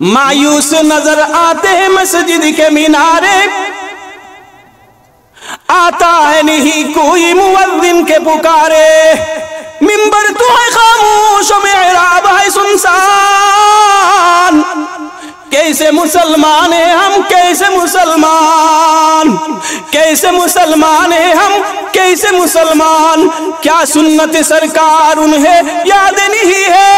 मायूस नजर आते हैं मस्जिद के मीनारे, आता है नहीं कोई मुअज्जिन के पुकारे। मिंबर तो है खामोश, मेहराब है सुनसान। कैसे मुसलमान हैं हम, कैसे मुसलमान, कैसे मुसलमान हैं हम, कैसे मुसलमान। क्या सुन्नत सरकार उन्हें याद नहीं है,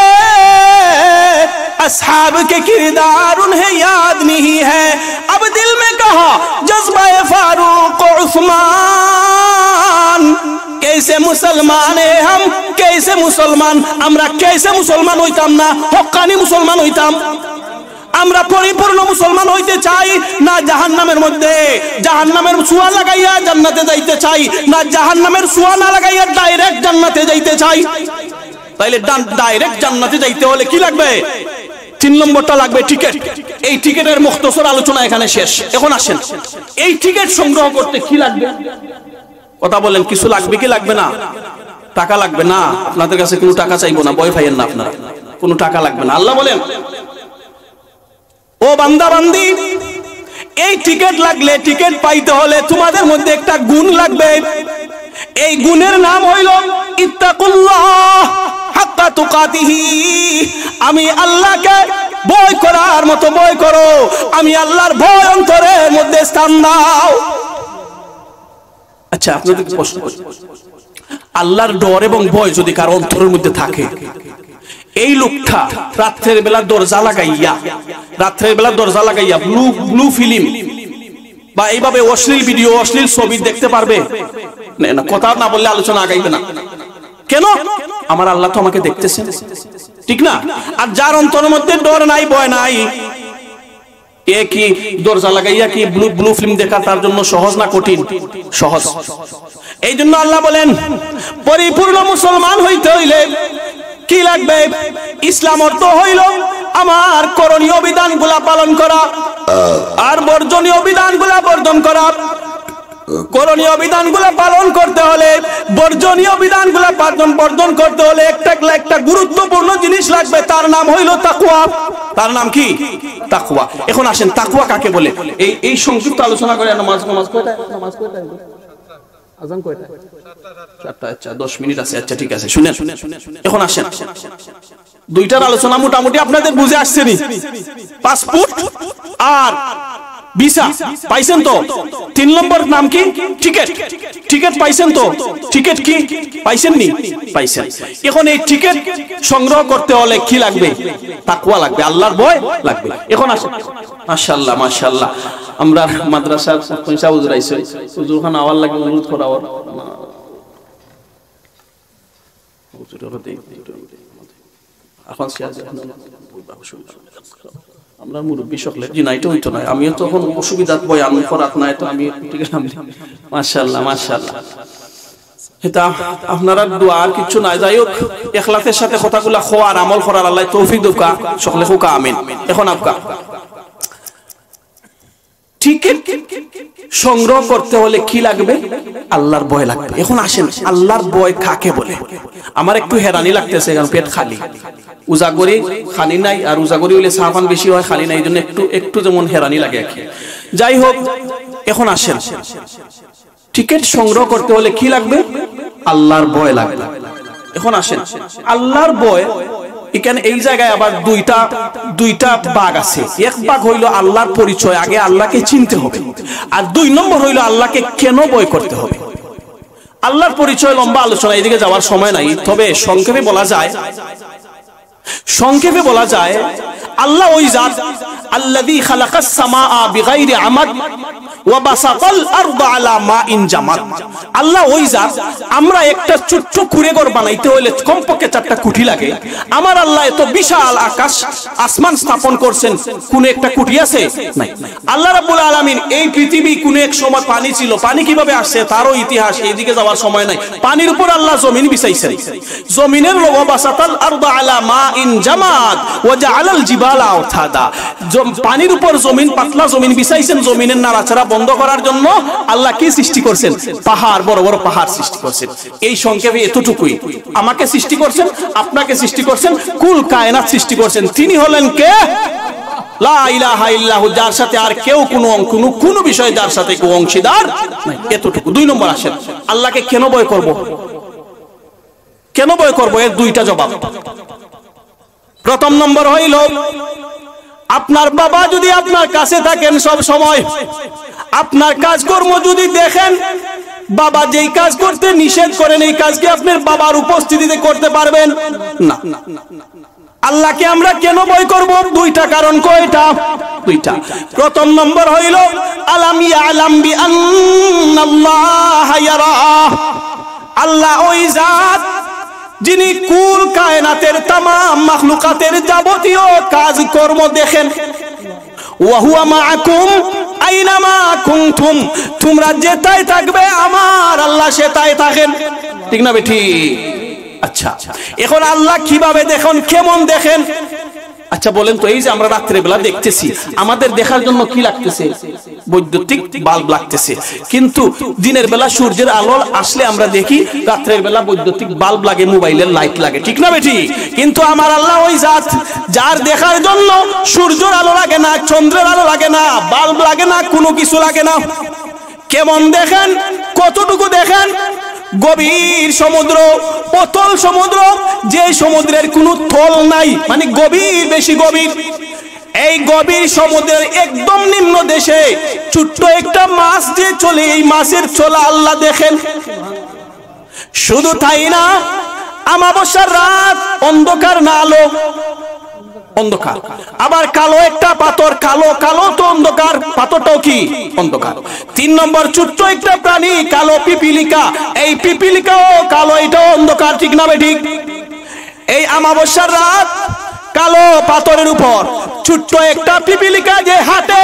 असहाब के किरदार उन्हें याद नहीं है। अब दिल में कहा जज्बा फारूक उस्मान। कैसे मुसलमान हैं हम, कैसे मुसलमान। আমরা कैसे मुसलमान হইতাম না, হক্কানি মুসলমান হইতাম। আমরা পরিপূর্ণ মুসলমান হইতে চাই না জাহান্নামের মধ্যে জাহান্নামের ছোঁয়া লাগাইয়া জান্নাতে যাইতে চাই, না জাহান্নামের ছোঁয়া না লাগাইয়া ডাইরেক্ট জান্নাতে যাইতে চাই। তাইলে ডাইরেক্ট জান্নাতে যাইতে হলে কি লাগবে? 3 নম্বরটা লাগবে টিকিট। এই টিকিটের মুখতসর আলোচনা এখানে শেষ। এখন আসেন, এই টিকিট সংগ্রহ করতে কি লাগবে? কথা বলেন, কিছু লাগবে কি লাগবে না? টাকা লাগবে না? আপনাদের কাছে কোনো টাকা চাইবো না, ভয় পাইয়েন না আপনারা, কোনো টাকা লাগবে না। আল্লাহ বলেন, ও বান্দা বান্দি, এই টিকিট লাগলে, টিকিট পাইতে হলে তোমাদের মধ্যে একটা গুণ লাগবে। এই গুণের নাম হইল ইত্তাকুল্লাহ হাক্কা তুকাতিহি। আমি আল্লাহকে ভয় করার মতো ভয় করো, আমি আল্লাহর ভয় অন্তরের মধ্যে স্থান দাও। আচ্ছা, আপনাদের প্রশ্ন, আল্লাহর ডর এবং ভয় যদি কারো অন্তরের মধ্যে থাকে, এই লোকটা রাত্রের বেলা দরজা লাগাইয়া ব্লু ফিল্ম বা এইভাবে অশ্লীল ভিডিও, অশ্লীল ছবি দেখতে পারবে না? কথা না বললে আলোচনা আগাইবে না। কেন? আমার আল্লাহ তো আমাকে দেখতেছেন, ঠিক না? আর যার অন্তরের মধ্যে ডর নাই, ভয় নাই, এ কি দরজা লাগাইয়া কি ব্লু ফিল্ম দেখা তার জন্য সহজ না কঠিন? সহজ। এই জন্য আল্লাহ বলেন, পরিপূর্ণ মুসলমান হইতে হইলে কি লাগবে? ইসলাম অর্থ হইল আমার করণীয় বিধানগুলা পালন করা আর বর্জনীয় বিধানগুলা বর্জন করা। করণীয় বিধানগুলা পালন করতে হলে, বর্জনীয় বিধানগুলা বর্জন করতে হলে একটা গুরুত্বপূর্ণ জিনিস লাগবে, তার নাম হইল তাকওয়া। তার নাম কি? তাকওয়া। এখন আসেন, তাকওয়া কাকে বলে এই সংক্ষিপ্ত আলোচনা করে। নামাজ কয়টা? আযান কয়টা? 4টা। আচ্ছা, 10 মিনিট আছে। আচ্ছা, ঠিক আছে, শুনেন। এখন আসেন, দুইটার আলোচনা মোটামুটি আপনাদের বুঝে আসছে নি? পাসপোর্ট আর ভিসা পাইছেন তো? 3 নম্বর নাম কি? টিকিট। টিকিট পাইছেন তো? টিকিট কি পাইছেন নি? পাইছেন। এখন এই টিকিট সংগ্রহ করতে হলে কি লাগবে? তাকওয়া লাগবে, আল্লাহর ভয় লাগবে। এখন আসেন, মাশাআল্লাহ মাশাআল্লাহ, আমরা মাদ্রাসার পয়সা হুজুর আইছে, হুজুর খান আওয়াজ লাগে, অনুরোধ করা ওর হুজুরের দেই। এখন আমরা মুরব্বী সকলে জি নাইটা হইতো না, আমিও তখন অসুবিধা বয়ান করাত নাই, তো আমি ঠিক আছে। মাশাআল্লাহ মাশাআল্লাহ, এটা আপনারা দোয়া আর কিছু নাই। যাই হোক, ইখলাসের সাথে কথাগুলা খোয়ার আমল করার আল্লাহ তৌফিক দুকা সকলে হুকা আমিন। এখন আপকা টিকিট সংগ্রহ করতে হলে কি লাগবে? আল্লাহর ভয় লাগবে। এখন আসেন, আল্লাহর ভয় কাকে বলে? আমার একটু হেরানি লাগতেছে, কারণ পেট খালি, উজাগরি খালি নাই, আর উজাগরি হইলে সাহাবান বেশি হয়, খালি নাই, এই জন্য একটু যেমন হেরানি লাগে। যাই হোক, এখন আসেন, টিকিট সংগ্রহ করতে হলে কি লাগবে? আল্লাহর ভয় লাগবে। এখন আসেন, আল্লাহর ভয় এখানে এই জায়গায় আবার দুইটা ভাগ আছে। এক ভাগ হইল আল্লাহর পরিচয়, আগে আল্লাহকে চিনতে হবে। আর 2 নম্বর হইল আল্লাহকে কেন ভয় করতে হবে। আল্লাহর পরিচয় লম্বা আলোচনা, এদিকে যাওয়ার সময় নাই, তবে সংক্ষেপে বলা যায় আল্লাহ ওই জাত আল্লাযী খালাকাস সামাআ বিগাইরি আমাদ ওয়া বাসাতাল আরদা আলা মাইন জামাদ। আল্লাহ ওই জাত, আমরা একটা ছোট্ট কুঁড়েঘর বানাইতে হলে কমপক্ষে 4টা কুঠি লাগে। আমার আল্লাহ এত বিশাল আকাশ আসমান স্থাপন করছেন, কোন একটা কুঠি আছে? নাই। আল্লাহ রাব্বুল আলামিন এই পৃথিবী কোন এক সময় পানি ছিল, পানি কিভাবে আসছে তারও ইতিহাস, এইদিকে যাওয়ার সময় নাই। পানির উপর আল্লাহ জমিন বিছাইছেন, জমিনের ওয়া বাসাতাল আরদা আলা মাইন জামাদ ওয়া জাআলাল জিবালা আওতাদা। পানির উপর জমিন, পাতলা জমিন বিছাইছেন, জমিনের নাড়াচাড়া বন্ধ করার জন্য আল্লাহ কি সৃষ্টি করছেন? পাহাড়, বড় বড় পাহাড় সৃষ্টি করছেন। এই সংক্ষেপে এতটুকুই। আমাকে সৃষ্টি করছেন, আপনাকে সৃষ্টি করছেন, কুল কায়নাত সৃষ্টি করছেন। তিনি হলেন কে? লা ইলাহা ইল্লাহু, যার সাথে আর কেউ কোনো বিষয়ে যার সাথে কেউ অংশীদার নাই, এতটুকু। 2 নম্বর আসেন, আল্লাহকে কেন ভয় করব? কেন ভয় করব? এর 2টা জবাব। প্রথম নম্বর হইল, আপনার বাবা যদি আপনার কাছে থাকেন সব সময়, আপনার কাজকর্ম যদি দেখেন, বাবা যেই কাজ করতে নিষেধ করেন এই কাজ কি আপনার বাবার উপস্থিতিতে করতে পারবেন না। আল্লাহকে আমরা কেন ভয় করব? 2টা কারণ। কয়টা? 2টা। প্রথম নম্বর হইল, আলাম ইয়ালাম বিআন্নাল্লাহা ইয়ারা, আল্লাহ ওই জাত যিনি কুল কায়নাতের তামাম মাখলুকাতের যাবতীয় কাজকর্ম দেখেন। ওয়া হুয়া মাআকুম আইনামা কুনতুম, তোমরা যেটাই থাকবে আমার আল্লাহ সেটাই থাকেন। ঠিক না বেঠি? আচ্ছা, এখন আল্লাহ কিভাবে দেখেন, কেমন দেখেন? আচ্ছা বলেন তো, এই যে আমরা রাত্রে বেলা দেখতেছি, আমাদের দেখার জন্য কি লাগতেছে? বৈদ্যুতিক বাল্ব লাগতেছে। কিন্তু দিনের বেলা সূর্যের আলো আসলে আমরা দেখি, রাত্রের বেলা বৈদ্যুতিক বাল্ব লাগে, মোবাইলের লাইট লাগে। ঠিক না বেঠি? কিন্তু আমার আল্লাহ ওই জাত, যার দেখার জন্য সূর্যের আলো লাগে না, চন্দ্রের আলো লাগে না, বাল্ব লাগে না, কোনো কিছু লাগে না। কেমন দেখেন? কতটুকু দেখেন? গভীর সমুদ্র, অতল সমুদ্র, যে সমুদ্রের কোনো তল নাই, মানে গভীর, বেশি গভীর। এই গভীর সমুদ্রের একদম নিম্ন দেশে ছোট্ট একটা মাছ যে চলে, এই মাছের চলা আল্লাহ দেখেন। শুধু তাই না, আমাবস্যার রাত, অন্ধকার না আলো? অন্ধকার। আবার কালো একটা পাথর, কালো কালো তো অন্ধকার, পাথরটাও কি অন্ধকার। 3 নম্বর, ছোট্ট একটা প্রাণী, কালো পিপিলিকা, এই পিপিলিকাও কালো, এটাও অন্ধকার। ঠিক না বেঠিক? এই আমাবস্যার রাত, কালো পাথরের উপর ছোট্ট একটা পিপিলিকা যে হাঁটে,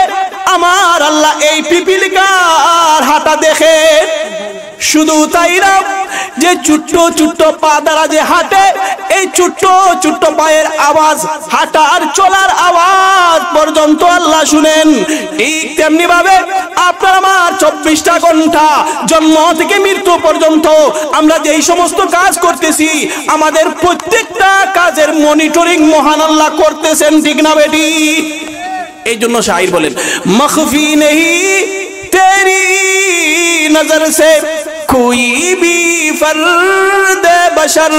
আমার আল্লাহ এই পিপিলিকার হাঁটা দেখে। শুধু তাই না, যে ছোট্ট ছোট্ট পা দ্বারা যে হাঁটে, এই ছোট্ট ছোট্ট পায়ের আওয়াজ, হাঁটার চলার আওয়াজ পর্যন্ত আল্লাহ শুনেন। ঠিক তেমনি ভাবে আপনার আমার 24টা ঘন্টা জন্ম থেকে মৃত্যু পর্যন্ত আমরা যেই সমস্ত কাজ করতেছি, আমাদের প্রত্যেকটা কাজের মনিটরিং মহান আল্লাহ করতেছেন। ঠিক না বেটি? এই জন্য শাইর বলেন, মখফি নেহি তেরি নজর সে कोई भी फर्द बशर,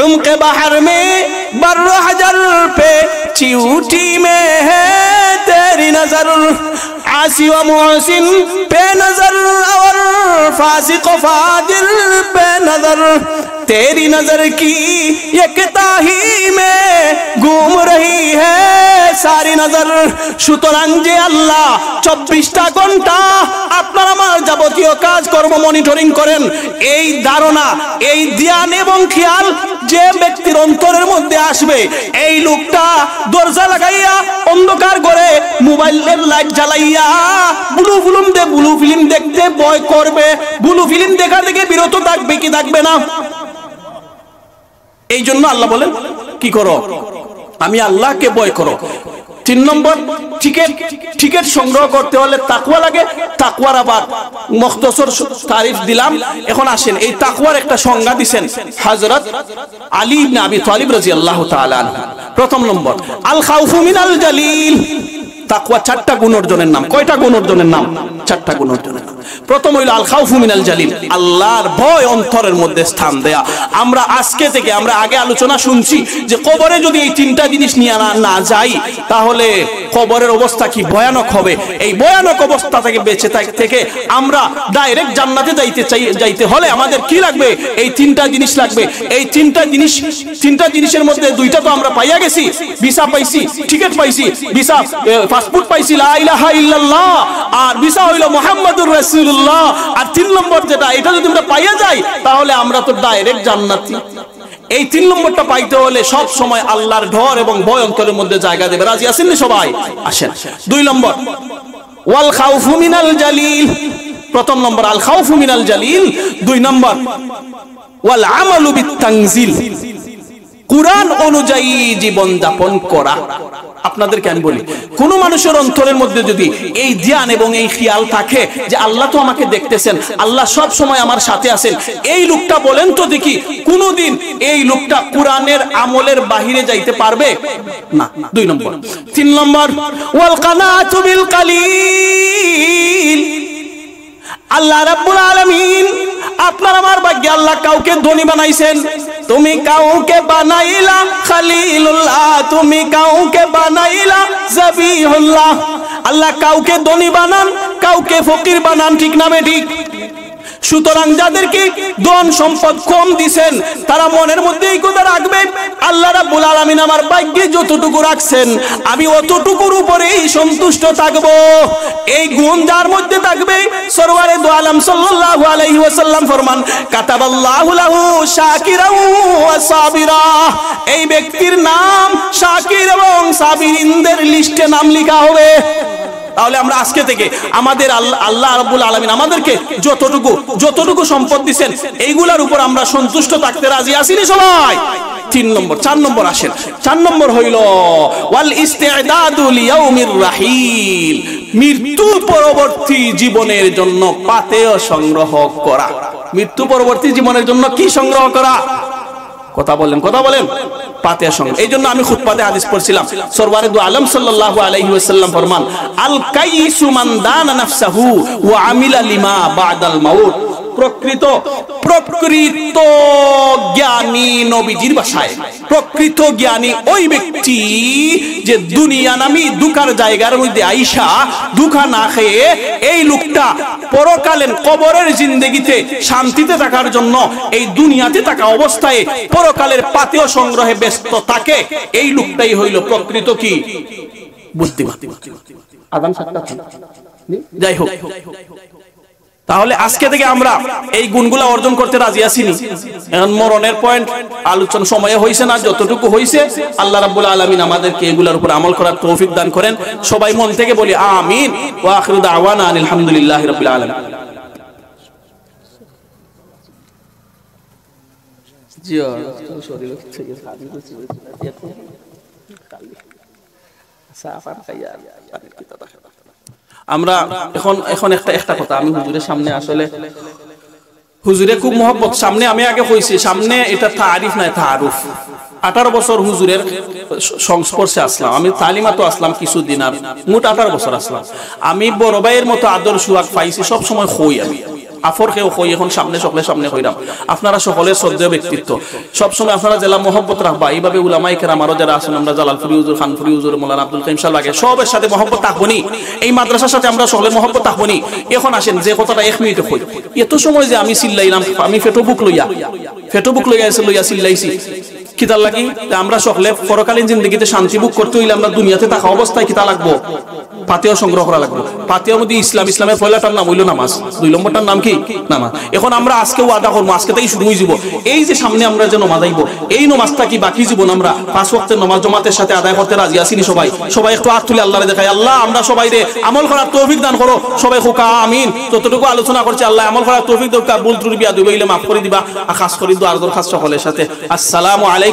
उम्क़े बहर में बर्र हजर पे चींटी में है तेरी नजर, आसी व मुहसिन पे नजर और फासिक व फाजिल पे नजर, तेरी नजर की एकताही में घूम रही है सारी नजर। সুতরাং যে আল্লাহ 24টা ঘন্টা আপনার আমার যাবতীয় কাজ কর্ম মনিটরিং করেন, এই ধারণা, এই ধ্যান এবং খেয়াল যে ব্যক্তির অন্তরের মধ্যে আসবে, এই লোকটা দরজা লাগাইয়া অন্ধকার করে মোবাইলের লাইট জ্বালাইয়া ব্লু ফিল্ম দেখতে ভয় করবে। ব্লু ফিল্ম দেখা থেকে বিরত থাকবে কি থাকবে না? এই জন্য আল্লাহ বলেন কি করো? আমি আল্লাহকে ভয় করো। 3 নম্বর, টিকেট সংগ্রহ করতে হলে তাকওয়া লাগে। তাকওয়ার আবার মুখতাসর তারিফ দিলাম। এখন আসেন, এই তাকওয়ার একটা সংজ্ঞা দিবেন হযরত আলী ইবনে আবি তালিব রাদিয়াল্লাহু তাআলা আনহু। প্রথম নম্বর, আল খাউফু মিনাল জালিল। তাকওয়া 4টা গুণ অর্জনের নাম। কয়টা গুণ অর্জনের নাম? 4টা গুণ অর্জনের নাম। প্রথম হইল আল খাউফু মিনাল জালিল, আল্লাহর ভয় অন্তরের মধ্যে স্থান দেয়া। আমরা আজকে থেকে, আমরা আগে আলোচনা শুনছি যে কবরে যদি এই 3টা জিনিস নিয়ে না যাই, তাহলে কবরের অবস্থা কি ভয়ানক হবে। এই ভয়ানক অবস্থা থেকে বেঁচে থেকে আমরা ডাইরেক্ট জান্নাতে যাইতে হলে আমাদের কি লাগবে? এই 3টা জিনিস লাগবে। এই 3টা জিনিসের মধ্যে 2টা তো আমরা পাইয়া গেছি, ভিসা পাইছি, টিকেট পাইছি, ভিসা পাসপোর্ট পাইছি, লা ইলাহা ইল্লাল্লাহ, আর ভিসা হইল মুহাম্মাদুর রাসূলুল্লাহ। আর 3 নম্বর যেটা, এটা যদি আমরা পাইয়া যাই তাহলে আমরা তো ডাইরেক্ট জান্নাতি। এই 3 নম্বরটা পাইতে হলে সব সময় আল্লাহর ডর এবং ভয় অন্তরের মধ্যে জায়গা দেবে। রাজি আছেন না সবাই? আসেন 2 নম্বর, ওয়াল খাউফু মিনাল জালিল। প্রথম নম্বর আল খাউফু মিনাল জালিল। 2 নম্বর ওয়াল আমালু বিত তানজিল। কুরআন অনুযায়ী জীবন যাপন করা। আপনাদেরকে আমি বলি, কোন মানুষের অন্তরের মধ্যে যদি এই ধ্যান এবং এই খেয়াল থাকে যে আল্লাহ তো আমাকে দেখতেছেন, আল্লাহ সব সময় আমার সাথে আছেন, এই লোকটা বলেন তো দেখি কোনদিন এই লোকটা কোরআনের আমলের বাহিরে যাইতে পারবে না। 2 নম্বর। 3 নম্বর, ওয়াল কানাতু বিল কালিল। আল্লাহ রাব্বুল আলামিন আপনার আমার ভাগ্যে আল্লাহ কাউকে ধনী বানাইছেন। তুমি কাউকে বানাইলা খলিলুল্লাহ, তুমি কাউকে বানাইলা জাবিহুল্লাহ। আল্লাহ কাউকে ধনী বানান, কাউকে ফকির বানান, ঠিক না বেঠিক? সুতরাং যাদেরকে ধন সম্পদ কম দিবেন তারা মনের মধ্যে এই কথা রাখবে, আল্লাহ রাব্বুল আলামিন আমার ভাগ্যে যতটুকু রাখছেন আমি অতটুকুর উপরেই সন্তুষ্ট থাকব। এই গুণ যার মধ্যে থাকবে, সরওয়ারে দু আলম সাল্লাল্লাহু আলাইহি ওয়াসাল্লাম ফরমান, কাতাবাল্লাহু লাহু শাকিরাও ওয়া সাবিরা। এই ব্যক্তির নাম শাকির এবং সাবিরিনদের লিস্টে নাম লেখা হবে। তাহলে আমরা আজকে থেকে আমাদের আল্লাহ রাব্বুল আলামিন আমাদেরকে যতটুকু সম্পদ দিবেন এইগুলার উপর আমরা সন্তুষ্ট থাকতে রাজি আছি না সবাই? 3 নম্বর। 4 নম্বর আসেন। 4 নম্বর হইল ওয়াল ইস্তিদাদু লিয়াউমির রাহিল। মৃত্যু পরবর্তী জীবনের জন্য পাতেয় সংগ্রহ করা। মৃত্যু পরবর্তী জীবনের জন্য কি সংগ্রহ করা? কথা বলেন, কথা বলেন। পাতেয়া সংগ্রহ। এই জন্য আমি খুতবাতে হাদিস পড়ছিলাম, সরওয়ারে দু আলম সাল্লাল্লাহু আলাইহি ওয়াসাল্লাম ফরমান, আল কাইসু মান দানা নাফসাহু ওয়া আমিলা লিমা বাদাল মাউত। প্রকৃত জ্ঞানী, নবীজির ভাষায় প্রকৃত জ্ঞানী ওই ব্যক্তি যে দুনিয়া নামী দুকার জায়গার মধ্যে আইসা দুখা না খেয়ে এই লোকটা পরকালীন কবরের জিন্দেগিতে শান্তিতে থাকার জন্য এই দুনিয়াতে থাকা অবস্থায় পরকালের পাতেয় সংগ্রহে ব্যস্ত থাকে, এই লোকটাই হইল প্রকৃত কি বুদ্ধিমান। আদান সাতটা। যাই হোক, তাহলে আজকে থেকে আমরা এই গুণগুলা অর্জন করতে রাজি আছি নি? এখন মরণের পয়েন্ট আলোচনা সময়ে হইছে না, যতটুকু হইছে আল্লাহ রাব্বুল আলামিন আমাদেরকে এগুলোর উপর আমল করার তৌফিক দান করেন। সবাই মন থেকে বলি আমিন। ওয়া আখিরু দাওয়ানা আলহামদুলিল্লাহি রাব্বিল আলামিন। আমরা এখন একটা কথা আমি হুজুরের সামনে, আসলে হুজুরে খুব মহব্বত, সামনে আমি আগে কইছি, সামনে এটা তারিফ নাই তাআরুফ। 18 বছর হুজুরের সংস্পর্শে আসলাম, আমি তালিমাতো আসলাম কিছুদিন, আর মোট 18 বছর আসলাম। আমি বড় ভাইয়ের মতো আদর সুয়াগ পাইছি, সব সময় কই আমি আফর খেয়েও কই, এখন সকলের সামনে কইরাম। আপনারা সকলের শ্রদ্ধেয় ব্যক্তিত্ব, সবসময় আপনারা জেলা মহব্বত রাখবা। এইভাবে উলামায়ে কেরাম আরো যারা আছেন, আমরা জালালপুরি হুজুর, খানপুরি হুজুর, মাওলানা আব্দুল কাইম সাহেব লাগে, সবের সাথে মহব্বত থাকবনি, এই মাদ্রাসার সাথে আমরা সকলের মহব্বত থাকবনি। এখন আসেন যে কথাটা 1 মিনিটে কই, এত সময় যে আমি চিল্লাইলাম, আমি ফেটোবুক লইয়া চিল্লাইছি কিতাল লাগি, আমরা সকলে পরকালীন জিন্দেগিতে শান্তি বুক করতে হইলে আমরা দুনিয়াতে থাকা অবস্থায় কিতা লাগবো? পাতেও সংগ্রহ করা লাগবে। পাতেওর মধ্যে ইসলামের পয়লাটার নাম হইল নামাজ, 2 নম্বরটার নাম কি? নামাজ। এখন আমরা আজকে ওয়াদা করবো, আজকে থেকে শুরু হয়ে যাব, এই যে সামনে আমরা যে নামাজ আইব, এই নামাজটা কি বাকি জীবন আমরা 5 ওয়াক্তের নামাজ জামাতের সাথে আদায় করতে রাজি আছিনি? সবাই একটু হাত তুলে আল্লাহরে দেখাই, আল্লাহ আমরা সবাই রে আমল করার তৌফিক দান করো। সবাই হুকা আমিন। যতটুকু আলোচনা করছে আল্লাহ আমল করার তৌফিক দাও, ভুল ত্রুটি বিয়া দুইলে মাফ করে দিবা। খাস করে দোয়ার খাস সকলের সাথে। আসসালামু আলাইকুম।